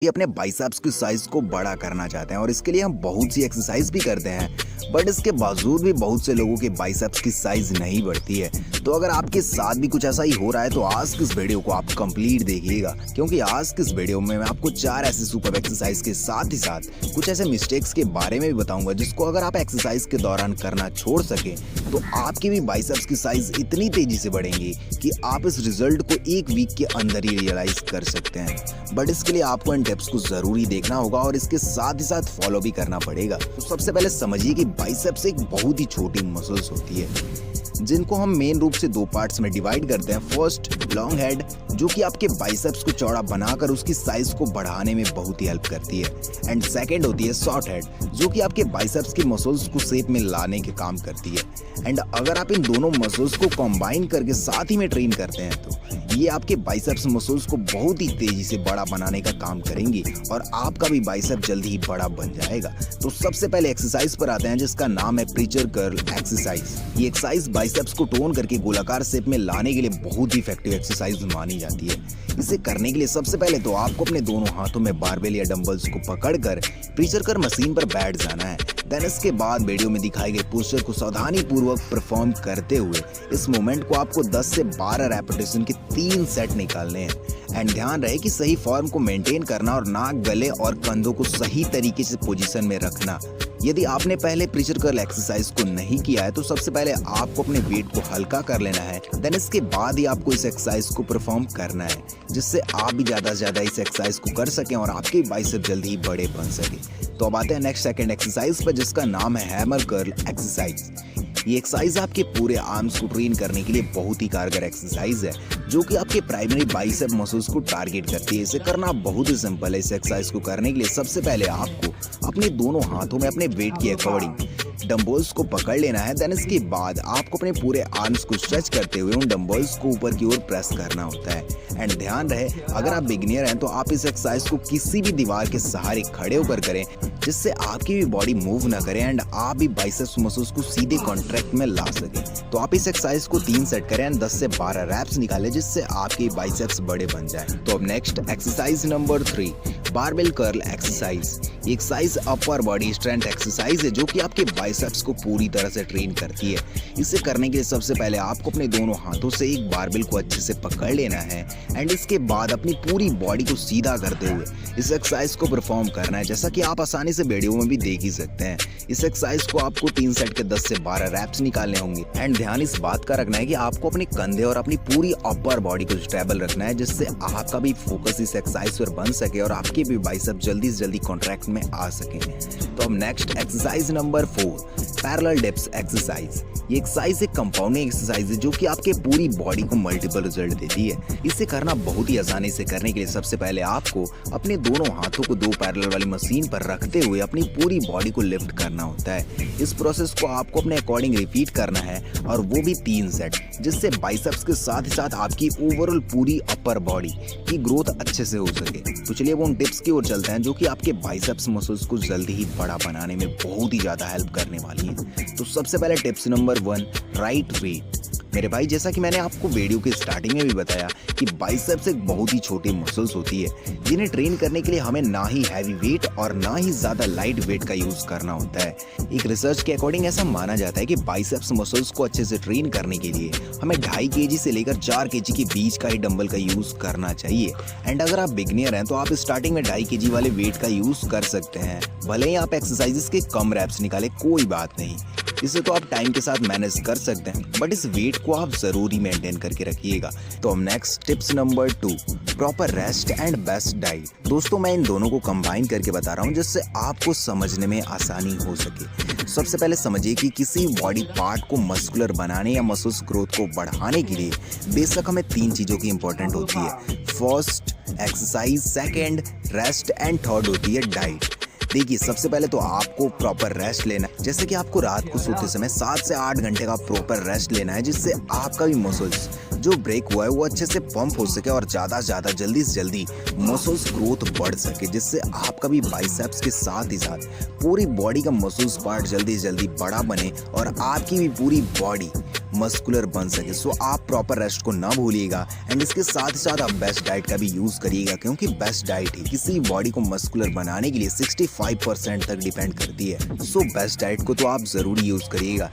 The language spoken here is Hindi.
ये अपने बाइसेप्स की साइज को बड़ा करना चाहते हैं और इसके लिए हम बहुत सी एक्सरसाइज भी करते हैं, बट इसके बावजूद भी बहुत से लोगों के बाइसेप्स की साइज नहीं बढ़ती है। तो अगर आपके साथ भी कुछ ऐसा ही हो रहा है तो आज की इस वीडियो को आप कंप्लीट देखिएगा, क्योंकि आज की इस वीडियो में मैं आपको 4 ऐसे सुपर एक्सरसाइज के साथ ही साथ कुछ ऐसे मिस्टेक्स के बारे में भी बताऊंगा जिसको अगर आप एक्सरसाइज के दौरान करना छोड़ सकें तो आपकी भी बाइसेप्स की साइज इतनी तेजी से बढ़ेंगी कि आप इस रिजल्ट को 1 वीक के अंदर ही रियलाइज कर सकते हैं। बट इसके लिए आपको इन टिप्स को जरूरी देखना होगा और इसके साथ ही साथ फॉलो भी करना पड़ेगा। तो सबसे पहले समझिए कि बाइसेप्स एक बहुत ही छोटी मसल्स होती है जिनको हम मेन रूप से 2 पार्ट्स में डिवाइड करते हैं। फर्स्ट, लॉन्ग हेड, जो कि आपके बाइसेप्स को चौड़ा बनाकर उसकी साइज को बढ़ाने में बहुत ही हेल्प करती है। एंड सेकंड होती है शॉर्ट हेड, जो कि आपके बाइसेप्स की मसल्स को शेप में लाने के काम करती है। एंड अगर आप इन दोनों मसल्स को कंबाइन करके साथ ही में ट्रेन करते हैं तो ये आपके बाइसेप्स मसल्स को बहुत ही तेजी से बड़ा बनाने का काम करेंगी और आपका भी बाइसेप जल्दी ही बड़ा बन जाएगा। तो सबसे पहले एक्सरसाइज पर आते हैं जिसका नाम है प्रीचर कर्ल एक्सरसाइज। ये एक्सरसाइज बाइसेप्स को टोन करके गोलाकार शेप में लाने के लिए बहुत ही इफेक्टिव एक्सरसाइज मानी जाती है। इसे करने के लिए सबसे पहले तो आपको अपने दोनों हाथों में बारबेल या डंबल्स को पकड़कर प्रीचर कर्ल मशीन पर बैठ जाना है। देन इसके बाद वीडियो में दिखाई गई पोस्चर को सावधानी पूर्वक परफॉर्म करते हुए इस मूवमेंट को आपको 10 से 12 रेपिटेशन के 3 सेट निकालने हैं। एंड ध्यान रहे कि सही फॉर्म को मेंटेन करना और नाक, गले और कंधों को सही तरीके से पोजीशन में रखना। यदि आपने पहले प्रीचर कर्ल एक्सरसाइज को नहीं किया है तो सबसे पहले आपको अपने वेट को हल्का कर लेना है। देन इसके बाद ही आपको इस एक्सरसाइज को परफॉर्म करना है जिससे आप भी ज़्यादा से ज़्यादा इस एक्सरसाइज को कर सकें और आपके बाइसेप जल्दी ही बड़े बन सके। तो अब आते हैं नेक्स्ट सेकंड एक्सरसाइज पर जिसका नाम है हैमर कर्ल एक्सरसाइज। ये एक्सरसाइज आपके पूरे आर्म्स को ट्रेन करने के लिए बहुत ही कारगर एक्सरसाइज है जो कि आपके प्राइमरी बाइसेप मसल्स को टारगेट करती है। इसे करना बहुत ही सिंपल है। इस एक्सरसाइज को करने के लिए सबसे पहले आपको अपने दोनों हाथों में अपने वेट के अकॉर्डिंग डंबल्स को पकड़ लेना है। देन इसके बाद आपको अपने पूरे आर्म्स को स्ट्रेच करते हुए उन डंबल्स को ऊपर की ओर प्रेस करना होता है। एंड ध्यान रहे अगर आप बिगिनियर हैं तो आप इस एक्सरसाइज को किसी भी दीवार के सहारे खड़े होकर करें जिससे आपकी भी बॉडी मूव ना करे एंड आप भी बाइसेप्स मसल्स को सीधे कॉन्ट्रैक्ट में ला सके। तो आप इस एक्सरसाइज को 3 सेट करें एंड 10 से 12 रैप्स निकालें जिससे आपके बाइसेप्स बड़े बन जाए। तो अब next exercise number 3, barbell curl exercise. ये exercise upper body strength exercise है जो कि आपके बाइसेप्स को पूरी तरह से ट्रेन करती है। इसे करने के लिए सबसे पहले आपको अपने दोनों हाथों से एक बारबेल को अच्छे से पकड़ लेना है एंड इसके बाद अपनी पूरी बॉडी को सीधा करते हुए इस एक्सरसाइज को परफॉर्म करना है, जैसा कि आप आसानी से वीडियो में भी देख ही सकते हैं। इस एक्सरसाइज को आपको 3 सेट के 10 से 12 रैप्स निकालने होंगे एंड ध्यान इस बात का रखना है कि आपको अपने कंधे और अपनी पूरी अपर बॉडी को स्टेबल रखना है जिससे आपका भी फोकस इस एक्सरसाइज पर बन सके और आपके भी बाइसेप जल्दी से जल्दी कॉन्ट्रैक्ट में आ सके। तो अब next exercise number 4, parallel dips exercise. ये एक्सरसाइज एक कंपाउंडिंग एक्सरसाइज है जो कि आपके पूरी बॉडी को मल्टीपल रिजल्ट देती है। इसे करना बहुत ही आसानी से करने के लिए सबसे पहले आपको अपने दोनों हाथों को 2 पैरेलल वाली मशीन पर रखते हुए अपनी पूरी बॉडी को लिफ्ट करना होता है। इस प्रोसेस को आपको अपने अकॉर्डिंग रिपीट करना है और वो भी 3 सेट, जिससे बाइसेप्स के साथ ही साथ आपकी ओवरऑल पूरी अपर बॉडी की ग्रोथ अच्छे से हो सके। तो चलिए वो उन टिप्स की ओर चलते हैं जो कि आपके बाइसेप्स मसल्स को जल्दी ही बड़ा बनाने में बहुत ही ज्यादा हेल्प करने वाली है। तो सबसे पहले टिप्स नंबर 1, राइट वेट। मेरे भाई, जैसा कि मैंने आपको वीडियो के स्टार्टिंग में भी बताया कि बाइसेप्स एक बहुत ही छोटी मसल्स होती है जिन्हें ट्रेन करने के लिए हमें ना ही हैवी वेट और ना ही ज्यादा लाइट वेट का यूज करना होता है। एक रिसर्च के अकॉर्डिंग ऐसा माना जाता है कि बाइसेप्स मसल्स को अच्छे से ट्रेन करने के लिए हमें 2.5 kg से लेकर 4 kg के बीच का ही डंबल का यूज करना चाहिए। एंड अगर आप बिगिनियर हैं तो आप स्टार्टिंग में 2.5 kg वाले वेट का यूज कर सकते हैं। भले ही आप एक्सरसाइजेस के कम रैप्स निकाले, कोई बात नहीं, इसे तो आप टाइम के साथ मैनेज कर सकते हैं, बट इस वेट को आप जरूरी मेंटेन करके रखिएगा। तो अब next tips number 2, proper rest and best diet. दोस्तों, मैं इन दोनों को कंबाइन करके बता रहा हूँ जिससे आपको समझने में आसानी हो सके। सबसे पहले समझिए कि किसी बॉडी पार्ट को मस्कुलर बनाने या मसल्स ग्रोथ को बढ़ाने के लिए बेशक हमें 3 चीजों की इंपॉर्टेंट होती है। First, exercise, second, rest and third होती है डाइट। देखिए, सबसे पहले तो आपको प्रॉपर रेस्ट लेना है, जैसे कि आपको रात को सोते समय 7 से 8 घंटे का प्रॉपर रेस्ट लेना है जिससे आपका भी मसल्स जो ब्रेक हुआ है वो अच्छे से पंप हो सके और ज़्यादा से ज़्यादा जल्दी से जल्दी मसल्स ग्रोथ बढ़ सके, जिससे आपका भी बाइसेप्स के साथ ही साथ पूरी बॉडी का मसल्स पार्ट जल्दी से जल्दी बड़ा बने और आपकी भी पूरी बॉडी मस्कुलर बन सके। सो आप प्रॉपर रेस्ट को ना भूलिएगा एंड इसके साथ ही साथ आप बेस्ट डाइट का भी यूज़ करिएगा, क्योंकि बेस्ट डाइट ही किसी बॉडी को मस्कुलर बनाने के लिए 65% तक डिपेंड करती है। सो बेस्ट डाइट को तो आप ज़रूर यूज़ करिएगा।